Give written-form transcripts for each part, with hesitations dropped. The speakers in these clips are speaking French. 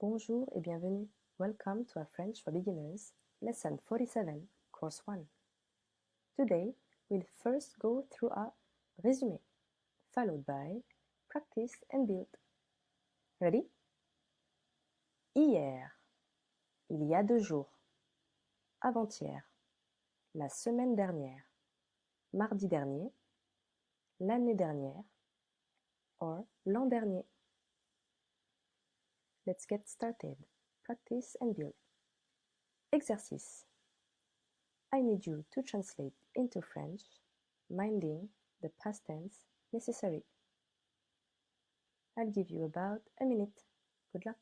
Bonjour et bienvenue. Welcome to our French for Beginners, Lesson 47, Course 1. Today, we'll first go through a résumé, followed by practice and build. Ready? Hier, il y a 2 jours, avant-hier, la semaine dernière, mardi dernier, l'année dernière, or l'an dernier. Let's get started. Practice and build. Exercice. I need you to translate into French, minding the past tense necessary. I'll give you about a minute. Good luck.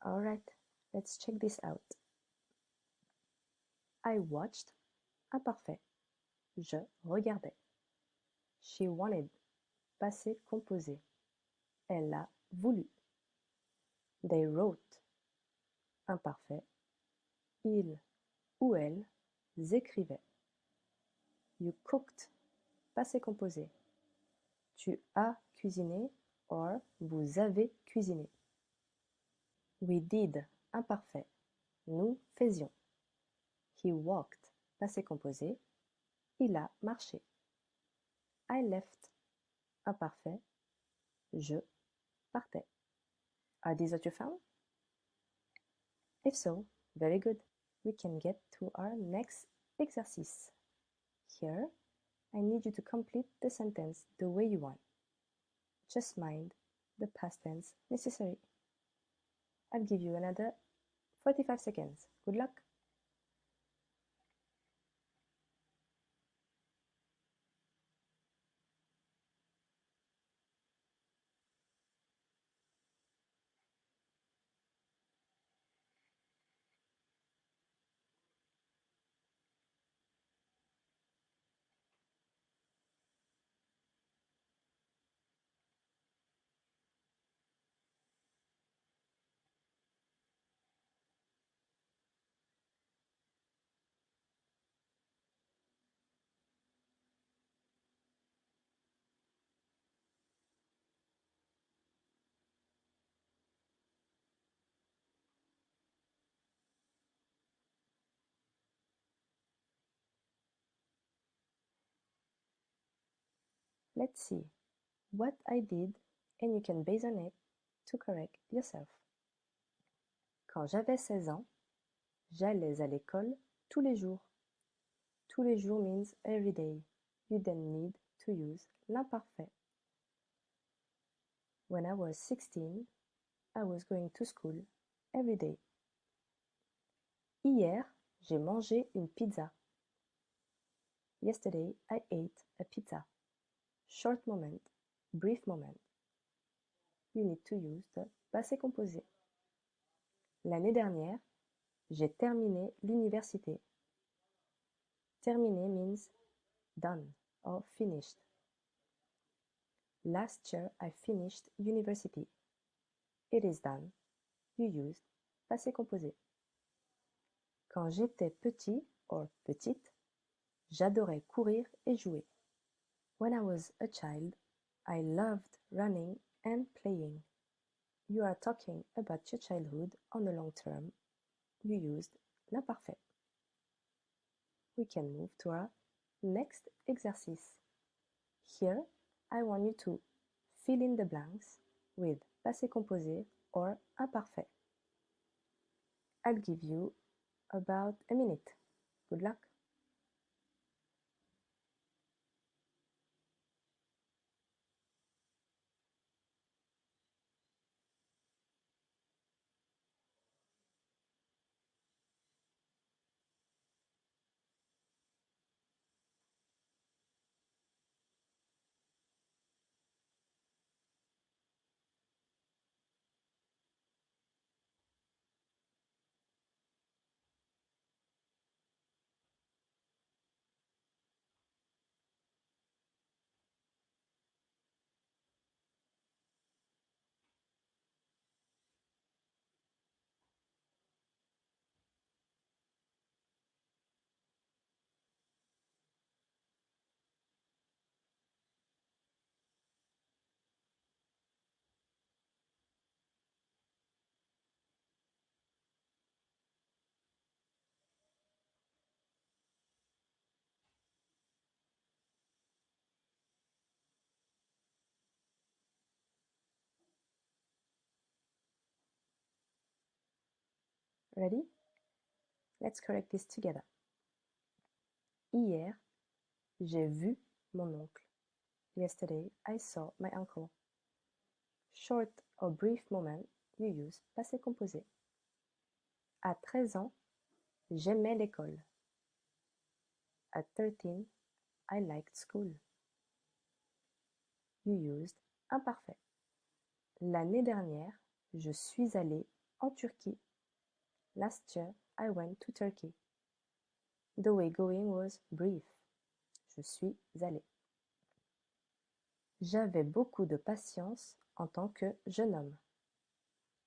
Alright, let's check this out. I watched, imparfait. Je regardais. She wanted, passé composé. Elle a voulu. They wrote, imparfait. Ils ou elles écrivaient. You cooked, passé composé. Tu as cuisiné or vous avez cuisiné. We did, imparfait. Nous faisions. He walked, passé composé. Il a marché. I left, imparfait. Je partais. Are these what you found? If so, very good. We can get to our next exercice. Here, I need you to complete the sentence the way you want. Just mind the past tense necessary. I'll give you another 45 seconds. Good luck. Let's see what I did and you can base on it to correct yourself. Quand j'avais 16 ans, j'allais à l'école tous les jours. Tous les jours means every day. You then need to use l'imparfait. When I was 16, I was going to school every day. Hier, j'ai mangé une pizza. Yesterday, I ate a pizza. Short moment, brief moment. You need to use the passé composé. L'année dernière, j'ai terminé l'université. Terminé means done or finished. Last year, I finished university. It is done. You used passé composé. Quand j'étais petit or petite, j'adorais courir et jouer. When I was a child, I loved running and playing. You are talking about your childhood on the long term. You used l'imparfait. We can move to our next exercice. Here, I want you to fill in the blanks with passé composé or imparfait. I'll give you about a minute. Good luck. Ready? Let's correct this together. Hier, j'ai vu mon oncle. Yesterday, I saw my uncle. Short or brief moment, you use passé composé. À 13 ans, j'aimais l'école. At 13, I liked school. You used imparfait. L'année dernière, je suis allé en Turquie. Last year, I went to Turkey. The way going was brief. Je suis allé. J'avais beaucoup de patience en tant que jeune homme.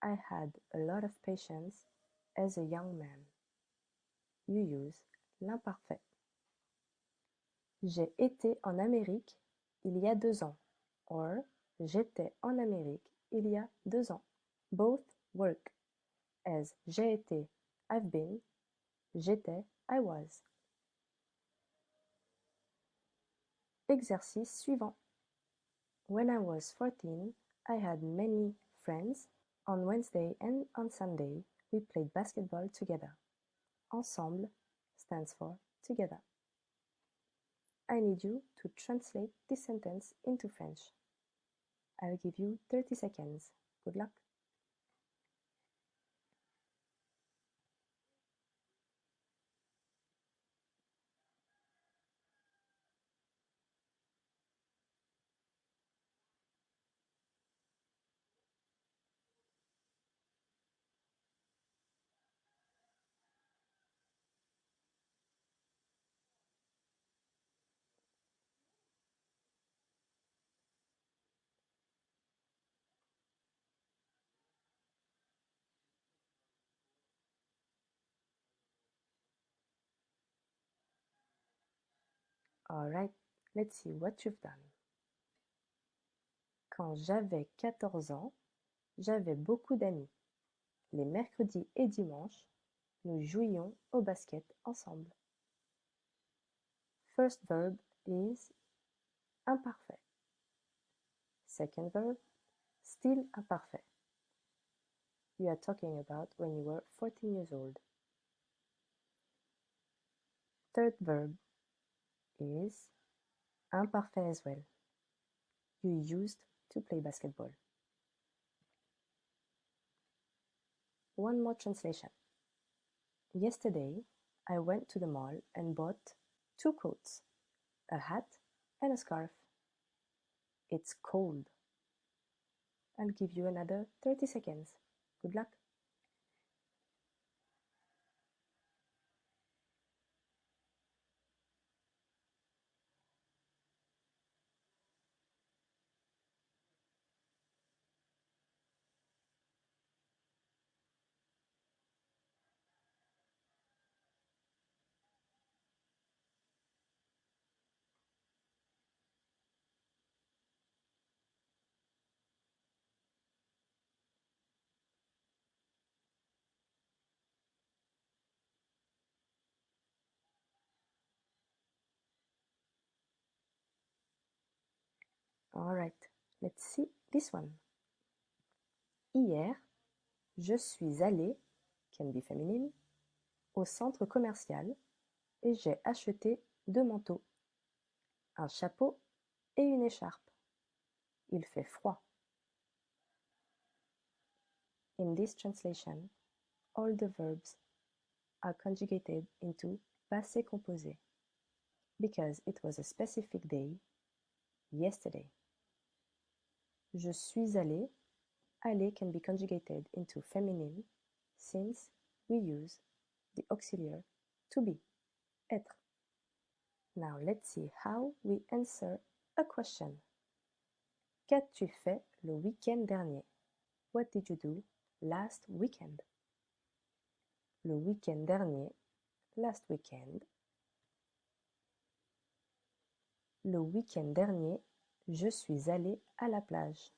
I had a lot of patience as a young man. You use l'imparfait. J'ai été en Amérique il y a 2 ans. Or, j'étais en Amérique il y a 2 ans. Both work. As j'ai été, I've been. J'étais, I was. Exercice suivant. When I was 14, I had many friends. On Wednesday and on Sunday, we played basketball together. Ensemble stands for together. I need you to translate this sentence into French. I'll give you 30 seconds. Good luck. Alright, let's see what you've done. Quand j'avais 14 ans, j'avais beaucoup d'amis. Les mercredis et dimanches, nous jouions au basket ensemble. First verb is imparfait. Second verb, still imparfait. You are talking about when you were 14 years old. Third verb is imparfait as well. You used to play basketball. One more translation. Yesterday, I went to the mall and bought 2 coats, a hat and a scarf. It's cold. I'll give you another 30 seconds. Good luck. Alright, let's see this one. Hier, je suis allé can be feminine, au centre commercial et j'ai acheté 2 manteaux, un chapeau et une écharpe. Il fait froid. In this translation, all the verbs are conjugated into passé composé because it was a specific day, yesterday. Je suis allé. Aller can be conjugated into feminine since we use the auxiliary to be, être. Now let's see how we answer a question. Qu'as-tu fait le week-end dernier? What did you do last weekend? Le week-end dernier, last weekend. Le week-end dernier, je suis allé à la plage.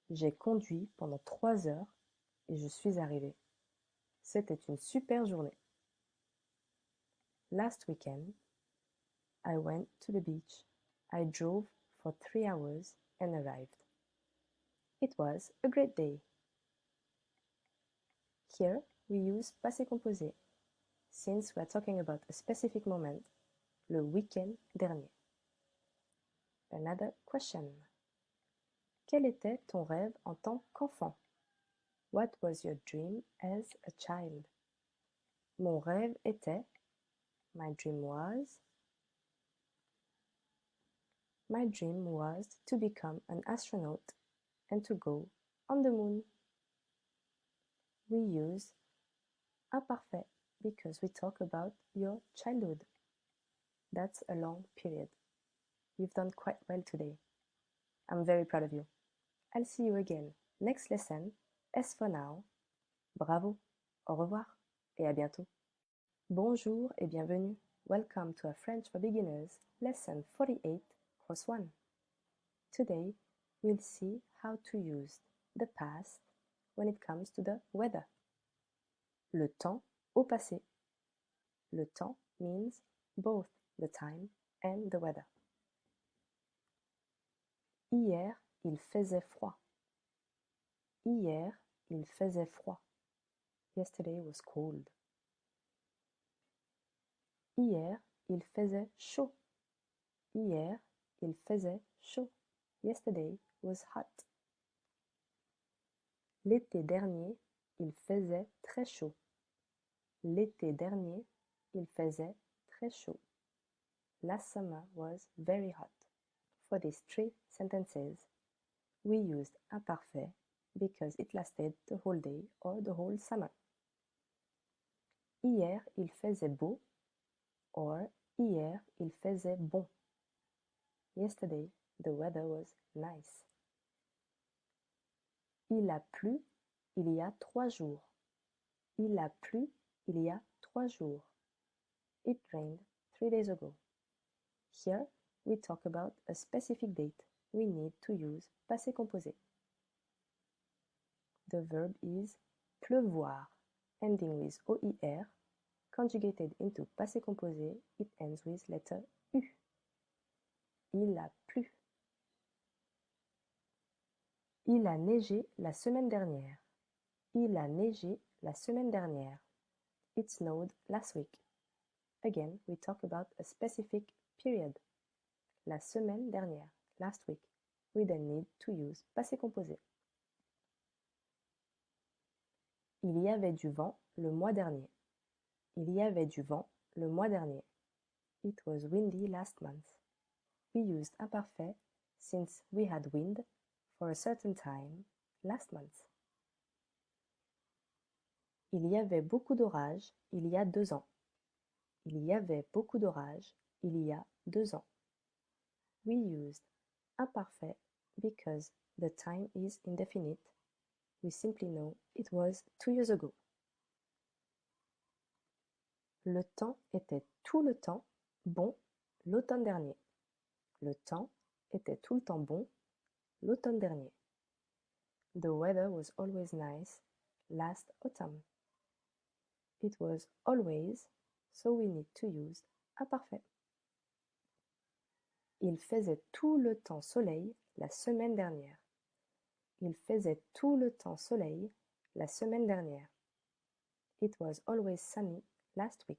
J'ai conduit pendant 3 heures et je suis arrivé. C'était une super journée. Last weekend, I went to the beach. I drove for 3 hours and arrived. It was a great day. Here we use passé composé, since we are talking about a specific moment, le week-end dernier. Another question. Quel était ton rêve en tant qu'enfant? What was your dream as a child? Mon rêve était, my dream was to become an astronaut and to go on the moon. We use imparfait because we talk about your childhood. That's a long period. You've done quite well today. I'm very proud of you. I'll see you again next lesson. As for now, bravo, au revoir et à bientôt. Bonjour et bienvenue. Welcome to a French for Beginners, lesson 48, course 1. Today, we'll see how to use the past when it comes to the weather. Le temps au passé. Le temps means both the time and the weather. Hier, il faisait froid. Hier, il faisait froid. Yesterday was cold. Hier, il faisait chaud. Hier, il faisait chaud. Yesterday was hot. L'été dernier, il faisait très chaud. L'été dernier, il faisait très chaud. Last summer was very hot. For these 3 sentences, we used imparfait because it lasted the whole day or the whole summer. Hier, il faisait beau or hier, il faisait bon. Yesterday, the weather was nice. Il a plu il y a 3 jours. Il a plu il y a 3 jours. It rained 3 days ago. Here, we talk about a specific date. We need to use passé composé. The verb is pleuvoir, ending with OIR, conjugated into passé composé, it ends with letter U. Il a plu. Il a neigé la semaine dernière. Il a neigé la semaine dernière. It snowed last week. Again, we talk about a specific period. La semaine dernière, last week. We then need to use passé composé. Il y avait du vent le mois dernier. Il y avait du vent le mois dernier. It was windy last month. We used imparfait since we had wind for a certain time last month. Il y avait beaucoup d'orage il y a 2 ans. Il y avait beaucoup d'orage il y a 2 ans. We used imparfait because the time is indefinite. We simply know it was 2 years ago. Le temps était tout le temps bon l'automne dernier. Le temps était tout le temps bon l'automne dernier. The weather was always nice last autumn. It was always, so we need to use imparfait. Il faisait tout le temps soleil la semaine dernière. Il faisait tout le temps soleil la semaine dernière. It was always sunny last week.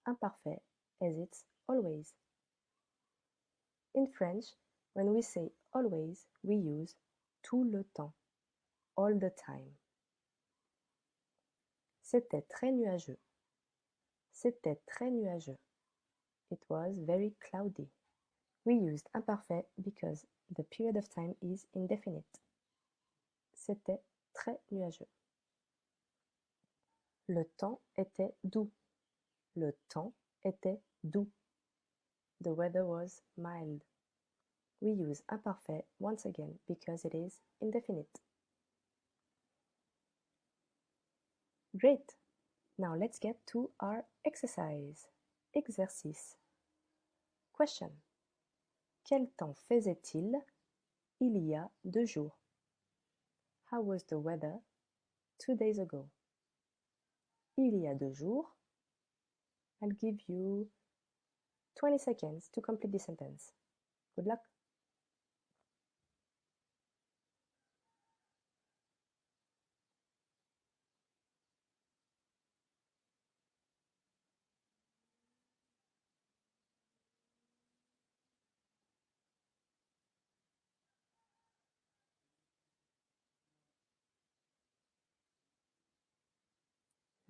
Imparfait, as it's always. In French, when we say always, we use tout le temps, all the time. C'était très nuageux. C'était très nuageux. It was very cloudy. We used imparfait because the period of time is indefinite. C'était très nuageux. Le temps était doux. Le temps était doux. The weather was mild. We use imparfait once again because it is indefinite. Great! Now let's get to our exercise. Exercice. Question. Quel temps faisait-il il y a 2 jours? How was the weather 2 days ago? Il y a 2 jours. I'll give you 20 seconds to complete the sentence. Good luck.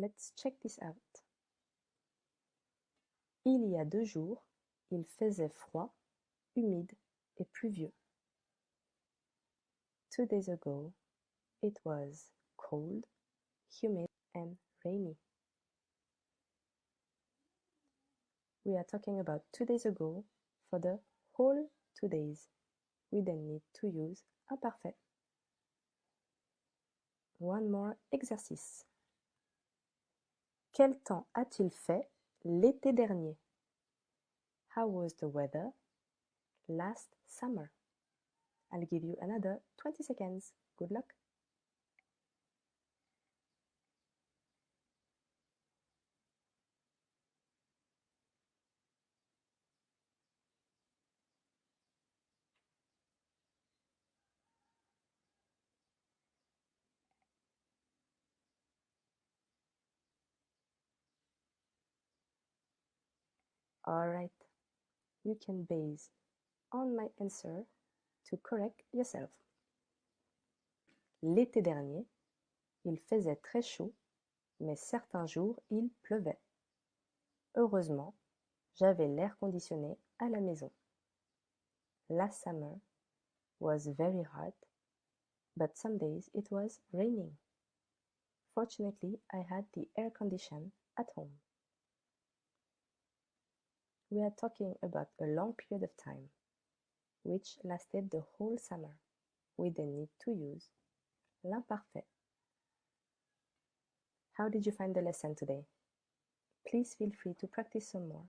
Let's check this out. Il y a 2 jours, il faisait froid, humide et pluvieux. 2 days ago, it was cold, humid and rainy. We are talking about 2 days ago for the whole 2 days. We then need to use imparfait. One more exercice. Quel temps a-t-il fait l'été dernier? How was the weather last summer? I'll give you another 20 seconds. Good luck. Alright, you can base on my answer to correct yourself. L'été dernier, il faisait très chaud, mais certains jours il pleuvait. Heureusement, j'avais l'air conditionné à la maison. Last summer was very hot, but some days it was raining. Fortunately, I had the air condition at home. We are talking about a long period of time, which lasted the whole summer. We then need to use l'imparfait. How did you find the lesson today? Please feel free to practice some more.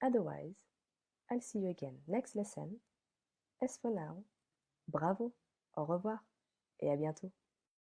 Otherwise, I'll see you again next lesson. As for now, bravo, au revoir et à bientôt.